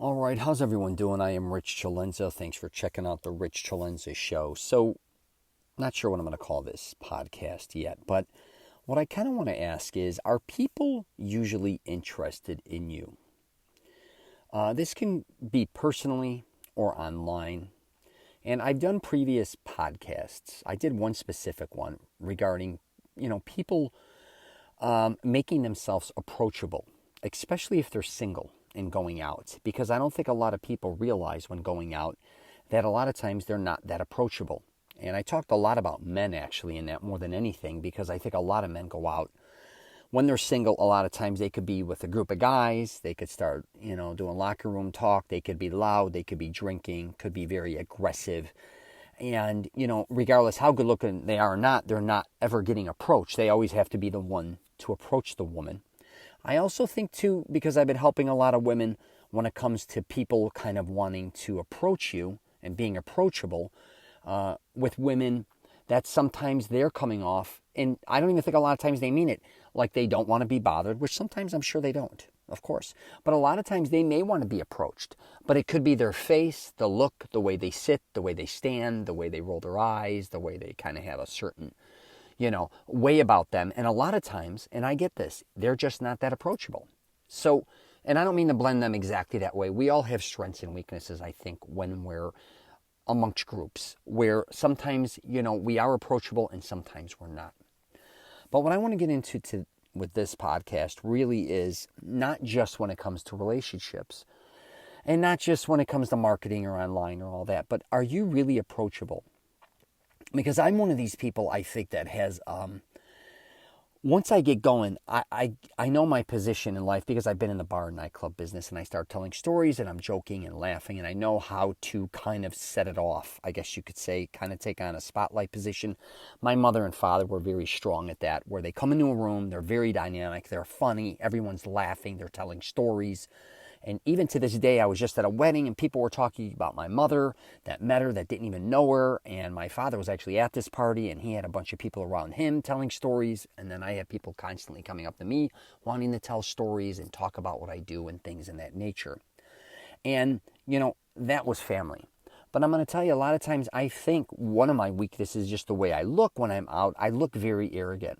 All right, how's everyone doing? I am Rich CELENZA. Thanks for checking out the Rich CELENZA show. So, not sure what I'm going to call this podcast yet, but what I kind of want to ask is, are people usually interested in you? This can be personally or online. And I've done previous podcasts. I did one specific one regarding, people making themselves approachable, especially if they're single and going out. Because I don't think a lot of people realize when going out that a lot of times they're not that approachable. And I talked a lot about men actually in that more than anything, because I think a lot of men go out when they're single. A lot of times they could be with a group of guys. They could start, doing locker room talk. They could be loud. They could be drinking, could be very aggressive. And, regardless how good looking they are or not, they're not ever getting approached. They always have to be the one to approach the woman. I also think too, because I've been helping a lot of women when it comes to people kind of wanting to approach you and being approachable with women, that sometimes they're coming off, and I don't even think a lot of times they mean it, like they don't want to be bothered, which sometimes I'm sure they don't, of course. But a lot of times they may want to be approached, but it could be their face, the look, the way they sit, the way they stand, the way they roll their eyes, the way they kind of have a certain way about them. And a lot of times, and I get this, they're just not that approachable. So, and I don't mean to blend them exactly that way. We all have strengths and weaknesses, I think, when we're amongst groups, where sometimes, we are approachable and sometimes we're not. But what I want to get into with this podcast really is not just when it comes to relationships and not just when it comes to marketing or online or all that, but are you really approachable? Because I'm one of these people, I think, that has, once I get going, I know my position in life, because I've been in the bar and nightclub business, and I start telling stories and I'm joking and laughing, and I know how to kind of set it off, I guess you could say, kind of take on a spotlight position. My mother and father were very strong at that, where they come into a room, they're very dynamic, they're funny, everyone's laughing, they're telling stories. And even to this day, I was just at a wedding and people were talking about my mother that met her, that didn't even know her. And my father was actually at this party and he had a bunch of people around him telling stories. And then I had people constantly coming up to me wanting to tell stories and talk about what I do and things in that nature. And, that was family. But I'm going to tell you, a lot of times I think one of my weaknesses is just the way I look when I'm out. I look very arrogant.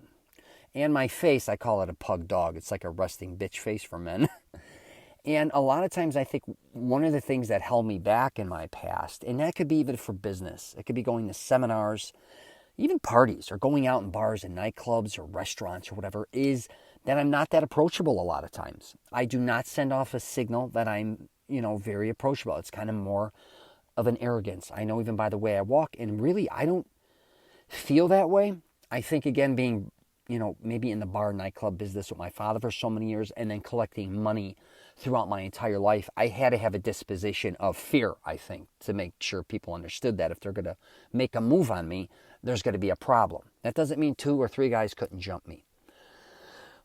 And my face, I call it a pug dog. It's like a resting bitch face for men. And a lot of times I think one of the things that held me back in my past, and that could be even for business, it could be going to seminars, even parties, or going out in bars and nightclubs or restaurants or whatever, is that I'm not that approachable a lot of times. I do not send off a signal that I'm, very approachable. It's kind of more of an arrogance. I know even by the way I walk, and really I don't feel that way. I think, again, being, maybe in the bar nightclub business with my father for so many years and then collecting money throughout my entire life, I had to have a disposition of fear, I think, to make sure people understood that if they're going to make a move on me, there's going to be a problem. That doesn't mean 2 or 3 guys couldn't jump me.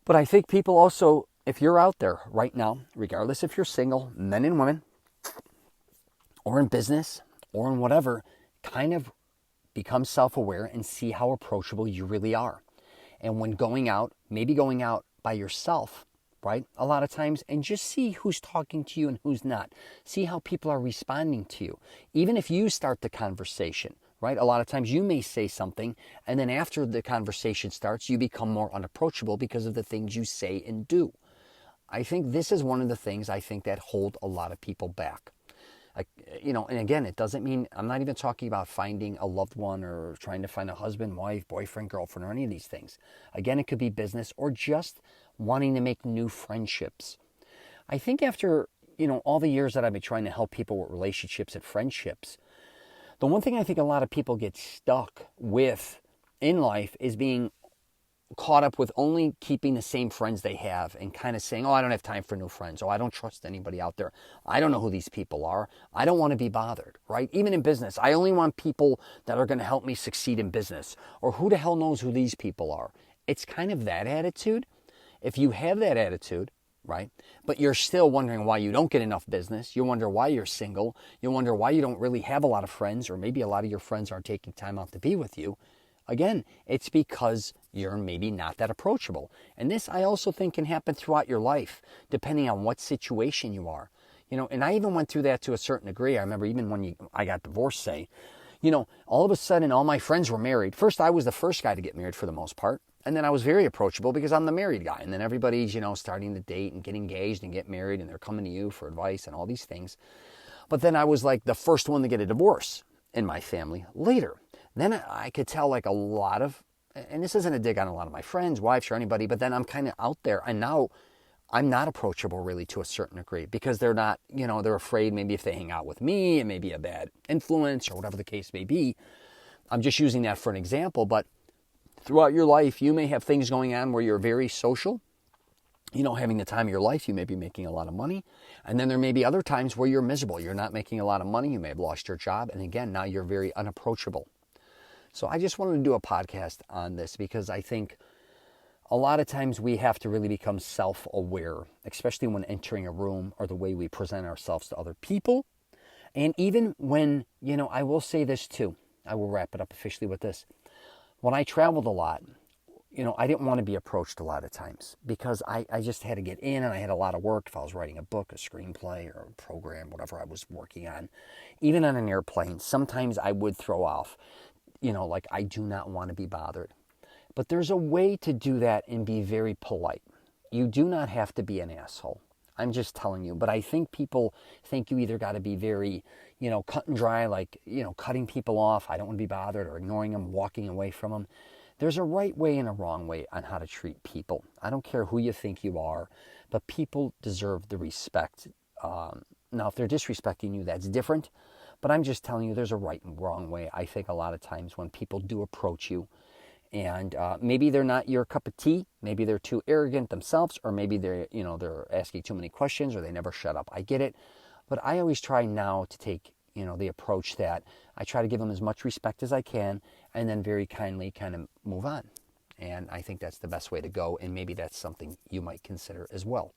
But I think people also, if you're out there right now, regardless if you're single, men and women, or in business, or in whatever, kind of become self-aware and see how approachable you really are. And when going out, maybe going out by yourself, right? A lot of times, and just see who's talking to you and who's not. See how people are responding to you. Even if you start the conversation, right? A lot of times you may say something, and then after the conversation starts, you become more unapproachable because of the things you say and do. I think this is one of the things I think that hold a lot of people back. And again, it doesn't mean, I'm not even talking about finding a loved one or trying to find a husband, wife, boyfriend, girlfriend, or any of these things. Again, it could be business or just wanting to make new friendships. I think after, all the years that I've been trying to help people with relationships and friendships, the one thing I think a lot of people get stuck with in life is being caught up with only keeping the same friends they have and kind of saying, I don't have time for new friends. I don't trust anybody out there. I don't know who these people are. I don't want to be bothered, right? Even in business, I only want people that are going to help me succeed in business. Or who the hell knows who these people are? It's kind of that attitude. If you have that attitude, right, but you're still wondering why you don't get enough business, you wonder why you're single, you wonder why you don't really have a lot of friends, or maybe a lot of your friends aren't taking time out to be with you, again, it's because you're maybe not that approachable. And this, I also think, can happen throughout your life, depending on what situation you are. And I even went through that to a certain degree. I remember even when I got divorced, say, all of a sudden all my friends were married. First, I was the first guy to get married for the most part. And then I was very approachable because I'm the married guy. And then everybody's, starting to date and get engaged and get married, and they're coming to you for advice and all these things. But then I was like the first one to get a divorce in my family later. Then I could tell like a lot of, and this isn't a dig on a lot of my friends, wives, or anybody, but then I'm kind of out there. And now I'm not approachable really to a certain degree because they're not, they're afraid maybe if they hang out with me, it may be a bad influence or whatever the case may be. I'm just using that for an example, but throughout your life, you may have things going on where you're very social, having the time of your life, you may be making a lot of money. And then there may be other times where you're miserable. You're not making a lot of money. You may have lost your job. And again, now you're very unapproachable. So I just wanted to do a podcast on this because I think a lot of times we have to really become self-aware, especially when entering a room or the way we present ourselves to other people. And even when, I will say this too. I will wrap it up officially with this. When I traveled a lot, I didn't want to be approached a lot of times because I just had to get in and I had a lot of work. If I was writing a book, a screenplay, or a program, whatever I was working on, even on an airplane, sometimes I would throw off, like I do not want to be bothered. But there's a way to do that and be very polite. You do not have to be an asshole. I'm just telling you. But I think people think you either got to be very, cut and dry, like, cutting people off. I don't want to be bothered, or ignoring them, walking away from them. There's a right way and a wrong way on how to treat people. I don't care who you think you are, but people deserve the respect. Now, if they're disrespecting you, that's different. But I'm just telling you there's a right and wrong way. I think a lot of times when people do approach you, and maybe they're not your cup of tea, maybe they're too arrogant themselves, or maybe they're asking too many questions, or they never shut up. I get it. But I always try now to take the approach that I try to give them as much respect as I can and then very kindly kind of move on. And I think that's the best way to go, and maybe that's something you might consider as well.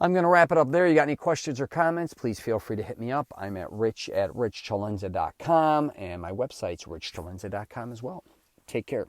I'm going to wrap it up there. You got any questions or comments, please feel free to hit me up. I'm at rich@richchalenza.com, and my website's richchalenza.com as well. Take care.